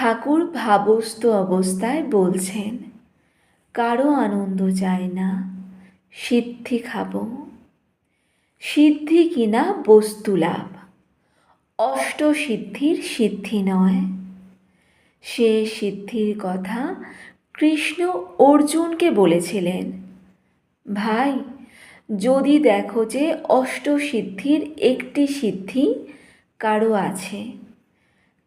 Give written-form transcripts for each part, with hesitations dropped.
ঠাকুর ভাবস্থ অবস্থায় বলছেন, কারো আনন্দ চাই না, সিদ্ধি খাবো। সিদ্ধি কিনা বস্তু লাভ, অষ্টসিদ্ধির সিদ্ধি নয়। সে সিদ্ধির কথা কৃষ্ণ অর্জুনকে বলেছিলেন, ভাই, যদি দেখো যে অষ্টসিদ্ধির একটি সিদ্ধি কারো আছে,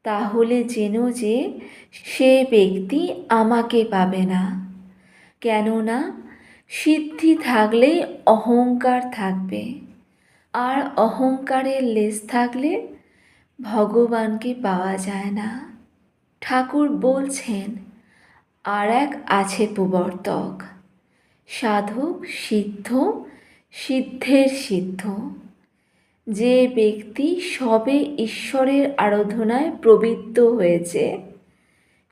তাহলে জেনো যে সে ব্যক্তি আমাকে পাবে না। কেননা সিদ্ধি থাকলেই অহংকার থাকবে, আর অহংকারের লেশ থাকলে ভগবানকে পাওয়া যায় না। ঠাকুর বলছেন, আর এক আছে প্রবর্তক, সাধক সিদ্ধ, সিদ্ধের সিদ্ধ। যে ব্যক্তি সবে ঈশ্বরের আরাধনায় প্রবৃত্ত হয়েছে,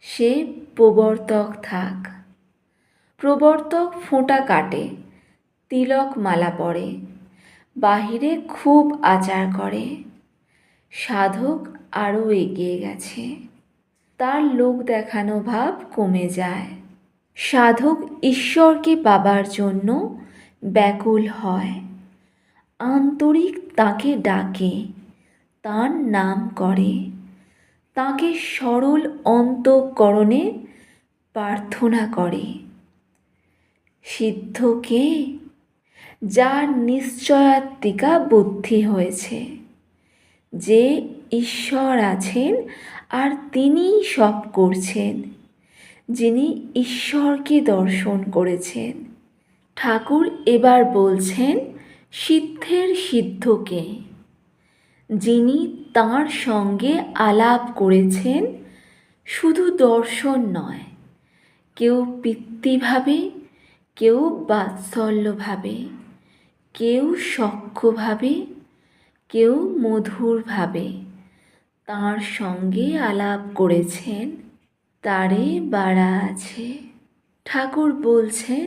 সে প্রবর্তক থাক। প্রবর্তক ফোঁটা কাটে, তিলক মালা পরে, বাহিরে খুব আচার করে। সাধক আরও এগিয়ে গেছে, তার লোক দেখানো ভাব কমে যায়। সাধক ঈশ্বরকে পাবার জন্য ব্যাকুল হয়, আন্তরিক তাকে ডাকে, তার নাম করে, তাকে সরল অন্তঃকরণে প্রার্থনা করে। সিদ্ধকে, যার নিশ্চয়াত্মিকা বুদ্ধি হয়েছে যে ঈশ্বর আছেন আর তিনিই সব করছেন, যিনি ঈশ্বরকে দর্শন করেছেন। ঠাকুর এবার বলছেন সিদ্ধের সিদ্ধকে, যিনি তাঁর সঙ্গে আলাপ করেছেন, শুধু দর্শন নয়, কেউ পিতৃভাবে, কেউ বাৎসল্যভাবে, কেউ সখ্যভাবে, কেউ মধুরভাবে তাঁর সঙ্গে আলাপ করেছেন, তারে বাড়া আছে। ঠাকুর বলছেন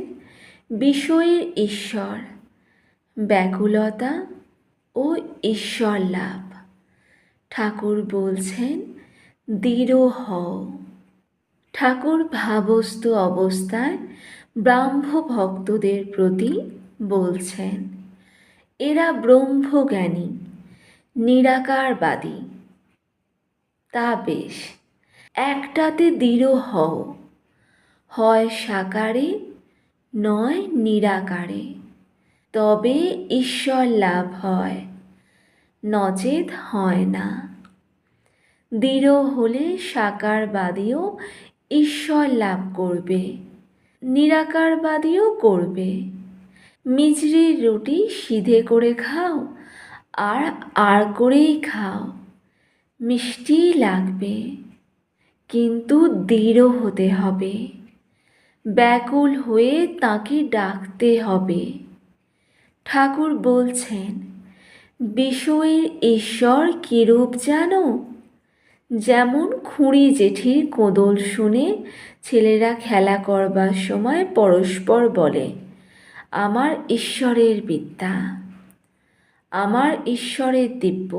বিষয়ের ঈশ্বর, ব্যাকুলতা ও ঈশ্বর লাভ। ঠাকুর বলছেন দৃঢ় হও। ঠাকুর ভাবস্থ অবস্থায় ব্রাহ্ম ভক্তদের প্রতি বলছেন, এরা ব্রহ্মজ্ঞানী, নিরাকারবাদী। তা বেশ, একটাতে দৃঢ় হও, হয় সাকারে নয় নিরাকারে, তবে ঈশ্বর লাভ হয়, নচেৎ হয় না। দৃঢ় হলে সাকারবাদীও ঈশ্বর লাভ করবে, নিরাকারবাদীও করবে। মিছরির রুটি সিধে করে খাও আর আর করেই খাও, মিষ্টিই লাগবে, কিন্তু দৃঢ় হতে হবে, ব্যাকুল হয়ে তাকে ডাকতে হবে। ঠাকুর বলছেন বিষয়ের ঈশ্বর কিরূপ জানো? যেমন খুঁড়ি জেঠির কোদল শুনে ছেলেরা খেলা করবার সময় পরস্পর বলে, আমার ঈশ্বরের বিদ্যা, আমার ঈশ্বরের দিব্য।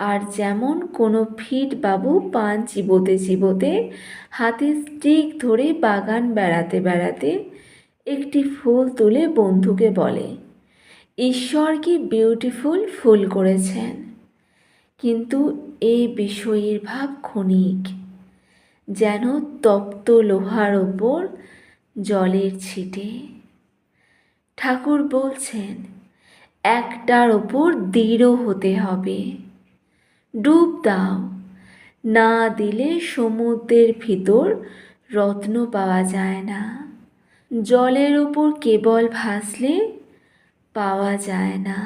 আর যেমন কোনো ফিট বাবু পান চিবোতে চিবোতে হাতে স্টিক ধরে বাগান বেড়াতে বেড়াতে একটি ফুল তুলে বন্ধুকে বলে, ঈশ্বর কি বিউটিফুল ফুল করেছেন। কিন্তু এই বিষয়ের ভাব ক্ষণিক, যেন তপ্ত লোহার ওপর জলের ছিটে। ঠাকুর বলছেন একটার ওপর দৃঢ় হতে হবে। ডুব দাও, না দিলে সমুদ্রের ভিতর রত্ন পাওয়া যায় না, জলের ওপর কেবল ভাসলে পাওয়া যায় না।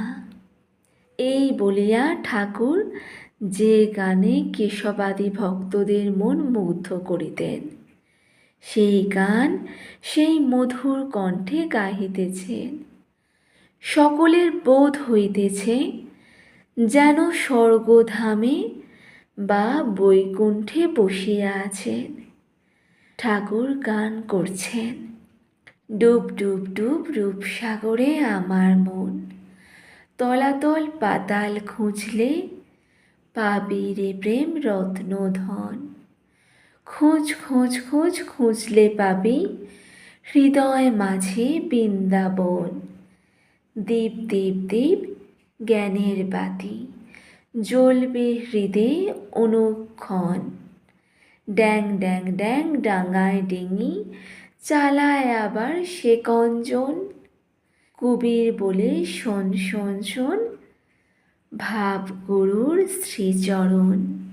এই বলিয়া ঠাকুর যে গানে কেশবাদী ভক্তদের মন মুগ্ধ করিতেন, সেই গান সেই মধুর কণ্ঠে গাহিতেছেন। সকলের বোধ হইতেছে যেন স্বর্গধামে বা বৈকুণ্ঠে বসিয়া আছেন। ঠাকুর গান করছেন, ডুব ডুব ডুব রূপসাগরে আমার মন, তলাতল পাতাল খুঁজলে পাবি রে প্রেম রত্নধন। খোঁজ খোঁজ খোঁজ খুঁজলে পাবি হৃদয় মাঝে বৃন্দাবন। দীপ দীপ দীপ জ্ঞানের বাতি জ্বলবে হৃদে অনুক্ষণ। ড্যাং ড্যাং ড্যাং ডাঙায় ডিঙি চালায় আবার সে কঞ্জন। কবির বলে শোন শোন শোন ভাব গুরুর শ্রীচরণ।